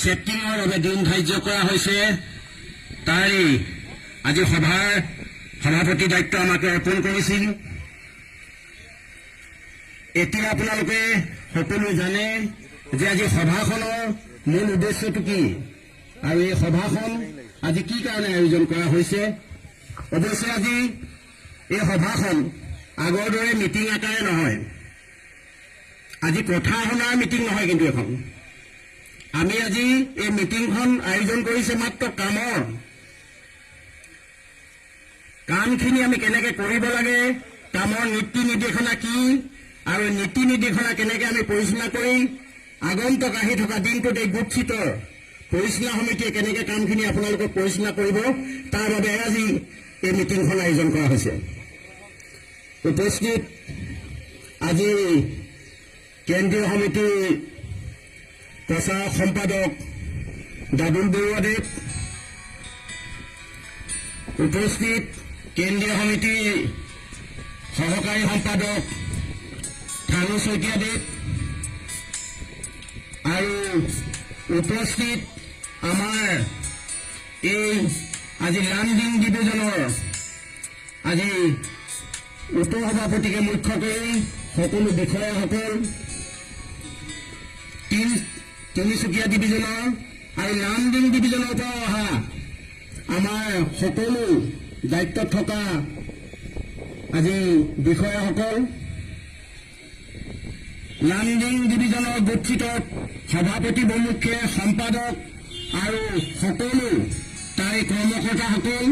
ছেটিঙৰ বাবে দিন ধাৰ্য কৰা হৈছে তাৰে আজি সভাৰ সভাপতি দায়িত্ব আমাক অৰ্পণ কৰিছিল। এতিয়া আপোনালোকে সকলোৱে জানে যে আজি সভাখনৰ মূল উদ্দেশ্যটো কি আৰু এই সভাখন আজি কি কাৰণে আয়োজন কৰা হৈছে। অৱশ্যে আজি এই সভাখন আগৰ দৰে মিটিং আকাৰে নহয়, আজি কথা শুনাৰ মিটিং নহয়, কিন্তু এখন আমি আজি এই মিটিংখন আয়োজন কৰিছে মাত্ৰ কামখিনি আমি কেনেকৈ কৰিব লাগে, কামৰ নীতি নিৰ্দেশনা কি আৰু নীতি নিৰ্দেশনা কেনেকৈ আমি পৰিচালনা কৰি আগন্তুক আহি থকা দিনটোত এই গোটচিতৰ পৰিচালনা সমিতিয়ে কেনেকৈ কামখিনি আপোনালোকক পৰিচালনা কৰিব তাৰ বাবে আজি এই মিটিংখন আয়োজন কৰা হৈছে। উপস্থিত আজি কেন্দ্ৰীয় সমিতিৰ প্ৰচাৰক সম্পাদক দাদুল বৰুৱাদেৱ, উপস্থিত কেন্দ্ৰীয় সমিতিৰ সহকাৰী সম্পাদক থানু শইকীয়াদেৱ আৰু উপস্থিত আমাৰ এই আজি লামডিং ডিভিজনৰ আজি উপ সভাপতিকে মুখ্য কৰি সকলো বিষয়াসকল, তিনিচুকীয়া ডিভিজনৰ আৰু লামডিং ডিভিজনৰ পৰা অহা আমাৰ সকলো দায়িত্বত থকা আজি বিষয়াসকল, লামডিং ডিভিজনৰ গোটচিতত সভাপতি প্ৰমুখ্যে সম্পাদক আৰু সকলো তাৰে কৰ্মকৰ্তাসকল,